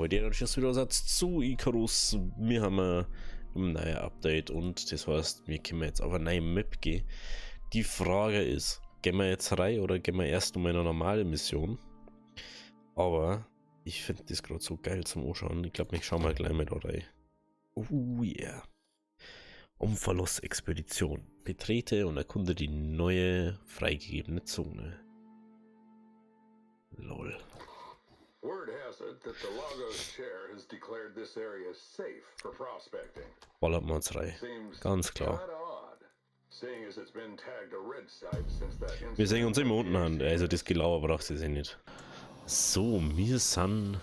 Leute, dann ist wieder Satz zu Icarus. Wir haben ein neues Update und das heißt, wir können jetzt auf eine neue Map gehen. Die Frage ist, gehen wir jetzt rein oder gehen wir erst um eine normale Mission? Aber ich finde das gerade so geil zum Anschauen. Ich glaube, ich schaue mal gleich mal da rein. Oh yeah. Umverlust-Expedition. Betrete und erkunde die neue, freigegebene Zone. Lol. Word has it that the Lagos chair has declared this area safe for prospecting. Ballert man uns rein. Seems Ganz klar. kinda odd, seeing as it's been tagged a red site since that incident. Wir sehen uns immer unten an, also das Gelauer braucht sie nicht. So, wir sind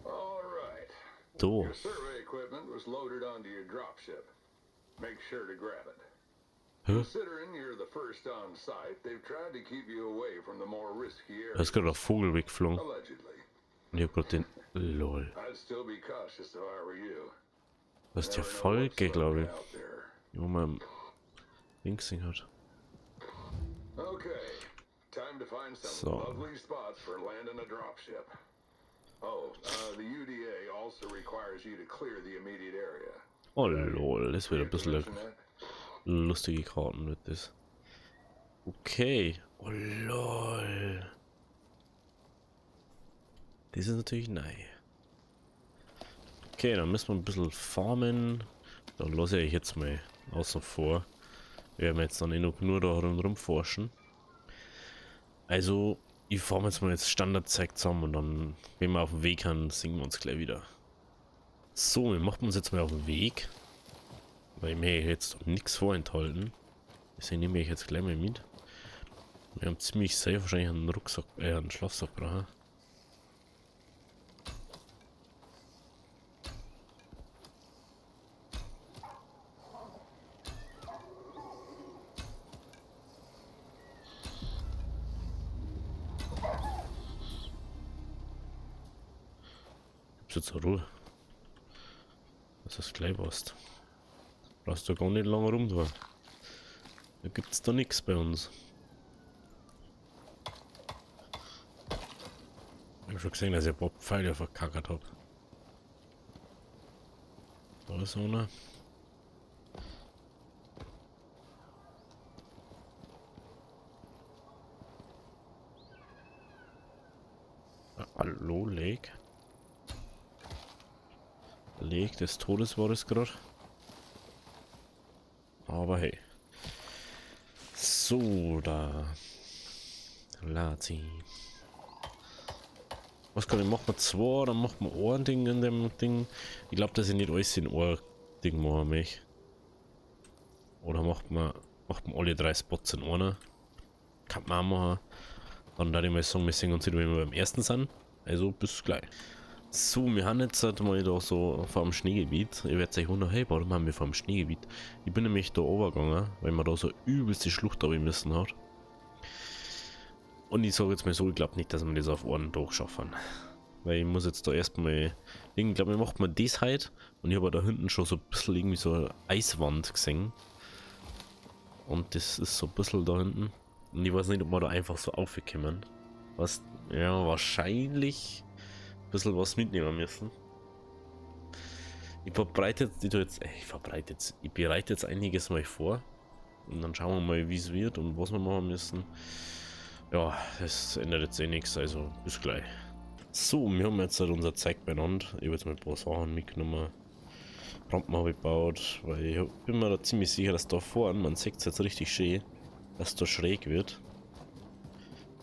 All right. da. Your survey equipment was loaded onto your dropship. Make sure to grab it. Hä? Considering you're the first on site, they've tried to keep you away from the more risky Da areas. ist gerade ein Vogel weggeflogen. Allegedly. Und ich hab gerade den... Lol. I'd still be cautious if I were you. Das ist die Never know what's Folge, glaube lurking ich. out there. Wo man links gesehen hat. Okay, time to find some So. lovely spots for landing a dropship. Oh, the UDA also requires you to clear the immediate area. Oh lol, das wird ein bisschen Mention that? lustige Karten wird das. Okay. Oh lol. Das ist natürlich neu. Okay, dann müssen wir ein bisschen farmen. Dann lasse ich jetzt mal außen vor. Wir werden jetzt dann nur da rumforschen. Also, ich farme jetzt mal Standardzeit zusammen und dann, wenn wir auf dem Weg haben, singen wir uns gleich wieder. So, wir machen uns jetzt mal auf den Weg. Weil mir jetzt nichts vorenthalten. Deswegen nehme ich jetzt gleich mal mit. Wir haben ziemlich safe wahrscheinlich einen Rucksack, einen Schlafsack brauchen. Gibt's jetzt eine Ruhe? Das ist gleich was. Brauchst du gar nicht lange rum da. Da gibt's da nichts bei uns. Ich hab schon gesehen, dass ich ein paar Pfeile verkackert hab. Da ist einer. Hallo, Lake. Lake des Todes war es gerade. Aber hey. So, da. Lazi. Was kann ich machen? Zwei, dann macht man ein Ding in dem Ding. Ich glaube, dass ich nicht alles in ein Ding machen mich. Oder macht man alle 3 Spots in einer. Kann man auch machen. Dann würde ich mal sagen, wir sehen uns wieder, wenn wir beim ersten sind. Also bis gleich. So, wir haben jetzt halt mal da so vor dem Schneegebiet. Ihr werdet euch wundern, hey, warum haben wir vor dem Schneegebiet? Ich bin nämlich da runtergegangen, weil man da so übelst die Schlucht runter müssen hat. Und ich sage jetzt mal so, ich glaube nicht, dass wir das auf einen Tag schaffen. Weil ich muss jetzt da erstmal, ich glaube, macht man das halt. Und ich habe da hinten schon so ein bisschen irgendwie so eine Eiswand gesehen. Und das ist so ein bisschen da hinten. Und ich weiß nicht, ob wir da einfach so aufkommen. Was, ja, wahrscheinlich ein bisschen was mitnehmen müssen. Ich bereite jetzt einiges mal vor. Und dann schauen wir mal, wie es wird und was wir machen müssen. Ja, das ändert jetzt eh nichts, also bis gleich. So, wir haben jetzt halt unser Zeug benannt. Ich habe jetzt mal ein paar Sachen mitgenommen. Rampen habe ich gebaut, weil ich bin mir da ziemlich sicher, dass da vorne, man sieht es jetzt richtig schön, dass da schräg wird.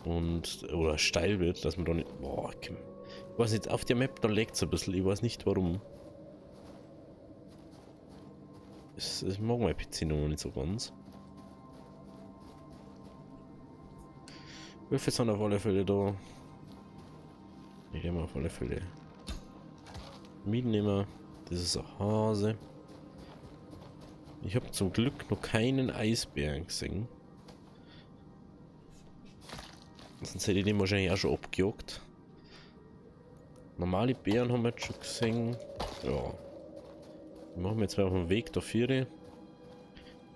Und, oder steil wird, dass man da nicht, boah, ich weiß nicht, auf der Map, da legt es ein bisschen, ich weiß nicht warum. Ich mag mein PC noch nicht so ganz. Würfel sind auf alle Fälle da. Ich nehme auf alle Fälle mitnehmen. Das ist ein Hase. Ich habe zum Glück noch keinen Eisbären gesehen. Sonst hätte ich den wahrscheinlich auch schon abgejagt. Normale Bären haben wir jetzt schon gesehen. Ja. Wir machen jetzt mal auf dem Weg dafür. Ich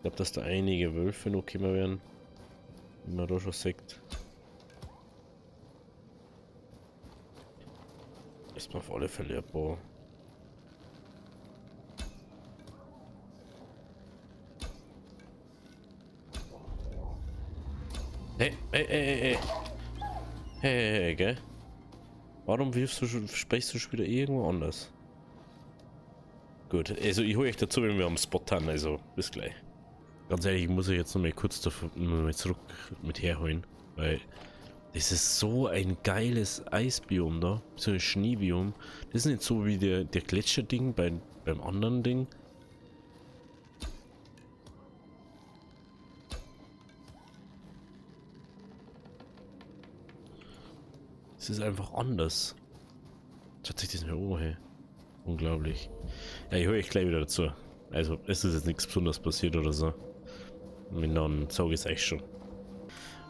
glaube, dass da einige Wölfe noch kommen werden. Wie man da schon sagt. Ist mir auf alle Fälle ein paar. Hey, hey, hey, hey, hey. Hey, hey, gell? Warum sprichst du schon wieder irgendwo anders? Gut, also ich hole euch dazu, wenn wir am Spot haben, also bis gleich. Ganz ehrlich, ich muss euch jetzt noch mal kurz mal zurück mit herholen, weil das ist so ein geiles Eisbiom da, so ein Schneebiom. Das ist nicht so wie der Gletscherding beim anderen Ding. Es ist einfach anders. Schaut sich das mal an, hey. Unglaublich. Ja, ich höre euch gleich wieder dazu. Also, es ist jetzt nichts Besonderes passiert oder so. Und dann sage ich es euch schon.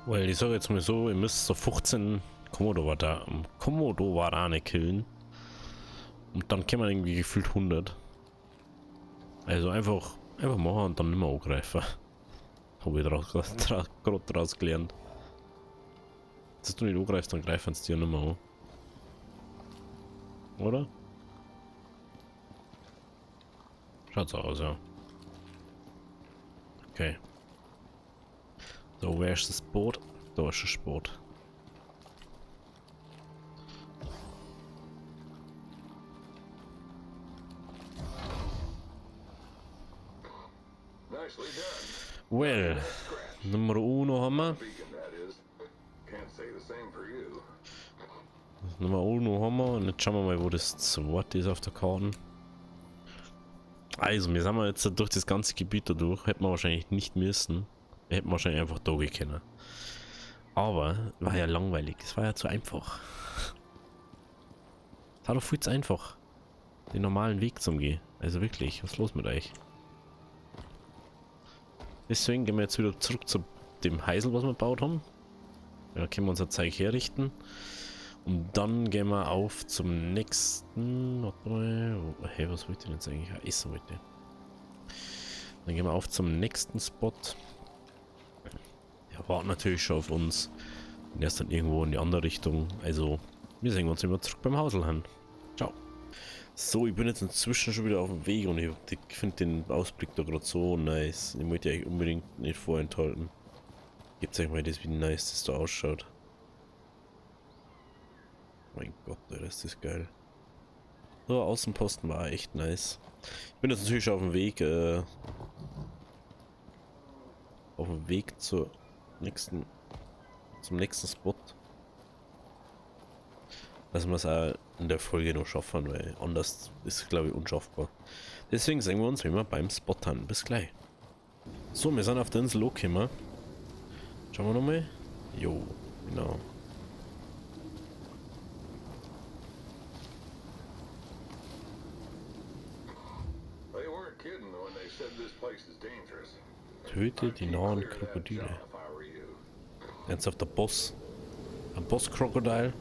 Weil ich sage jetzt mal so, ihr müsst so 15 Komodo-Warane killen. Und dann kann man irgendwie gefühlt 100. Also einfach machen und dann nicht mehr angreifen. Habe ich gerade draus gelernt. Dass du nicht angreifst, dann greifen sie dir nicht mehr an. Oder? Schaut so aus, ja. Okay. So, wer ist das Boot? Da ist das Boot. Nicely done. Well, Nummer 1 haben wir. Beacon, that is. Can't say the same for you. Nummer 1 haben wir. Und jetzt schauen wir mal, wo das zweite ist auf der Karte. Also, wir sind jetzt durch das ganze Gebiet da durch. Hätten wir wahrscheinlich nicht müssen. Wir hätten wahrscheinlich einfach da gehen können. Aber, war ja langweilig. Es war ja zu einfach. Es war doch viel zu einfach, den normalen Weg zum Gehen. Also wirklich, was ist los mit euch? Deswegen gehen wir jetzt wieder zurück zu dem Heisel, was wir gebaut haben. Da können wir unser Zeug herrichten. Und dann gehen wir auf zum nächsten. Warte mal. Hey, was wollte ich jetzt eigentlich? Essen wollte. Dann gehen wir auf zum nächsten Spot. Der wartet natürlich schon auf uns. Und er ist dann irgendwo in die andere Richtung. Also, wir sehen uns immer zurück beim Hausl hin. Ciao. So, ich bin jetzt inzwischen schon wieder auf dem Weg und ich finde den Ausblick da gerade so nice. Ich möchte euch unbedingt nicht vorenthalten. Gebt euch mal das, wie nice das da ausschaut. Mein Gott, Alter, ist das geil. So, Außenposten war echt nice. Ich bin jetzt natürlich schon auf dem Weg zum nächsten Spot. Dass wir es auch in der Folge noch schaffen, weil anders ist es, glaube ich, unschaffbar. Deswegen sehen wir uns immer beim Spot an. Bis gleich. So, wir sind auf der Insel angekommen. Schauen wir nochmal. Jo, genau. They weren't kidding when they said this place is dangerous. Töte die nahen Krokodile. Ernsthaft der Boss. Ein Boss-Krokodil.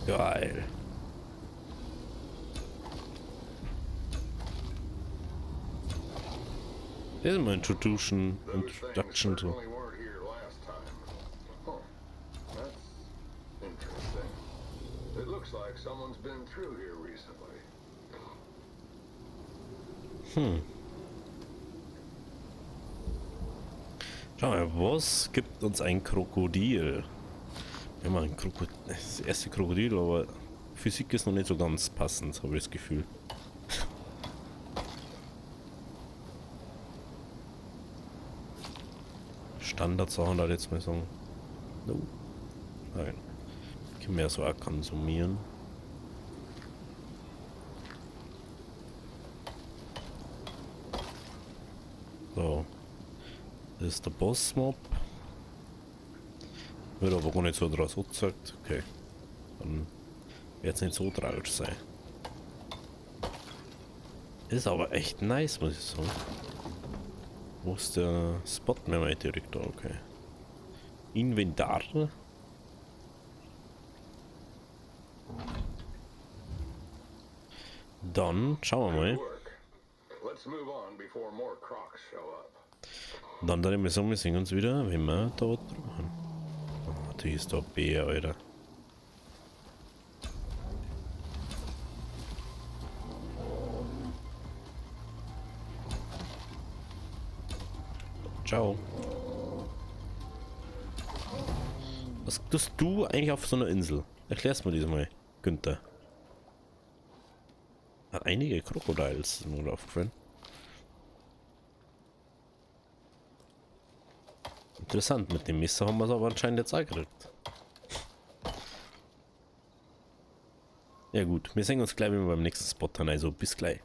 Geil. Das ist mal Introduction to. Weren't here last time. Huh. That's interesting. It looks like someone's been through here recently. Schau mal, was gibt uns ein Krokodil? Ja, mal ein Krokodil. Das erste Krokodil, aber Physik ist noch nicht so ganz passend, habe ich das Gefühl. Standardsachen da jetzt mal sagen. No. Nein. Können wir ja so auch konsumieren. So. Das ist der Boss-Mob. Wird aber gar nicht so draus gesagt. Okay. Dann wird es nicht so tragisch sein. ist aber echt nice, muss ich sagen. Wo ist der Spot mehr mal direkt da? Okay. Inventar. Dann schauen wir mal. Let's move on before more crocs show up. Dann würde ich sagen, wir sehen uns wieder, wenn wir da was drum haben. Oh, natürlich ist da ein Bär, Alter. Ciao. Was tust du eigentlich auf so einer Insel? Erklär's mir diesmal, Günther. Hat einige Crocodiles, ist mir aufgefallen. Interessant, mit dem Messer haben wir es aber anscheinend jetzt auch gekriegt. Ja gut, wir sehen uns gleich wieder beim nächsten Spot dann, also bis gleich.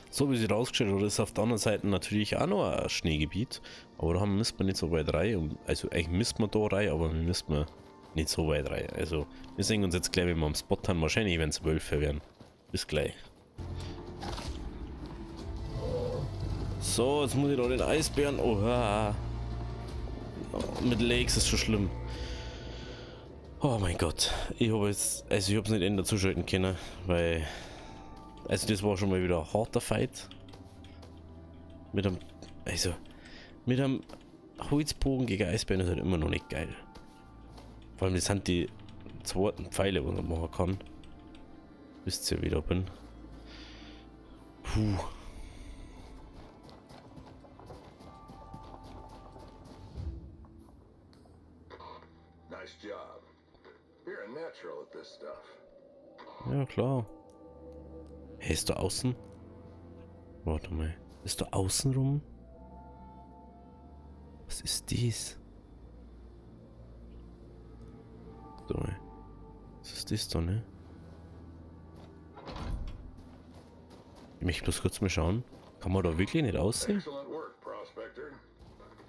So wie sie rausgestellt hat, ist auf der anderen Seite natürlich auch noch ein Schneegebiet. Aber da müssen wir nicht so weit rein. Also eigentlich müssen wir da rein, aber wir müssen nicht so weit rein. Also wir sehen uns jetzt gleich, wenn wir am Spot haben. Wahrscheinlich werden es Wölfe werden. Bis gleich. So, jetzt muss ich da den Eisbären. Oha. Oh, mit Lakes ist schon schlimm. Oh mein Gott. Ich habe jetzt. Also ich habe es nicht ändern zuschalten können, weil. Also das war schon mal wieder ein harter Fight. Mit einem. Also. Mit einem Holzbogen gegen Eisbären ist halt immer noch nicht geil. Vor allem das sind die zweiten Pfeile, die man machen kann. Wisst ihr, wie ich da bin. Puh. Nice job. You're a natural at this stuff. Ja, klar. Hey, ist da außen? Warte mal. Ist da außen rum? Was ist dies? So, was ist das da, ne? Ich möchte bloß kurz mal schauen. Kann man da wirklich nicht aussehen? Excellent work, Prospector.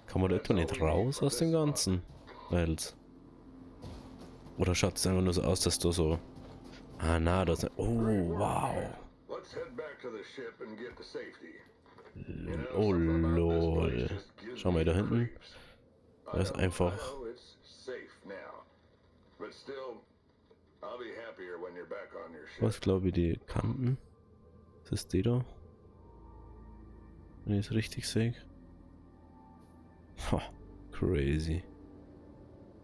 Kann man da etwa nicht raus aus dem Ganzen? Weil's. Oder schaut es einfach nur so aus, dass da so. Ah, na, das. Oh, wow. Let's head back to the ship and get to safety. Oh, lol. Schau mal da hinten. Da ist einfach. Was glaube ich, die Kanten? Ist das die da? Wenn ich es richtig sehe. Crazy.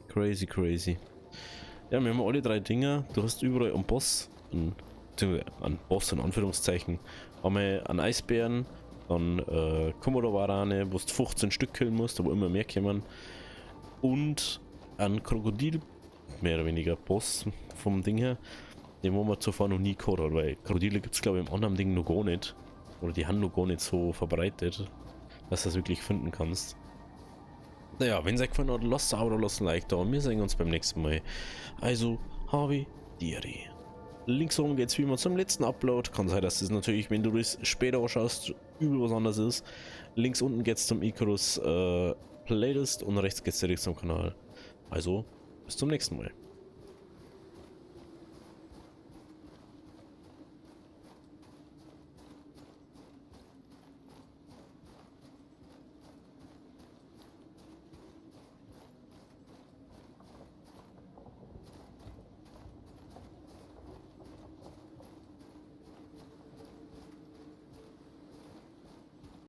Crazy, crazy. Ja, wir haben alle drei Dinger. Du hast überall einen Boss. Einen Boss in Anführungszeichen. Einmal einen Eisbären. Dann Komodo-Warane, wo du 15 Stück killen musst, aber immer mehr kommen. Und ein Krokodil, mehr oder weniger Boss vom Ding her, den wo man zuvor noch nie gehabt hat, weil Krokodile gibt es glaube ich im anderen Ding noch gar nicht. Oder die haben noch gar nicht so verbreitet, dass du das wirklich finden kannst. Naja, wenn es euch gefallen hat, lasst ein Abo, lasst ein Like da und wir sehen uns beim nächsten Mal. Also, Harvey Diary. Links oben geht es wie immer zum letzten Upload. Kann sein, dass das natürlich, wenn du das später anschaust, übel was anderes ist. Links unten geht es zum Icarus Playlist und rechts geht es direkt zum Kanal. Also, bis zum nächsten Mal.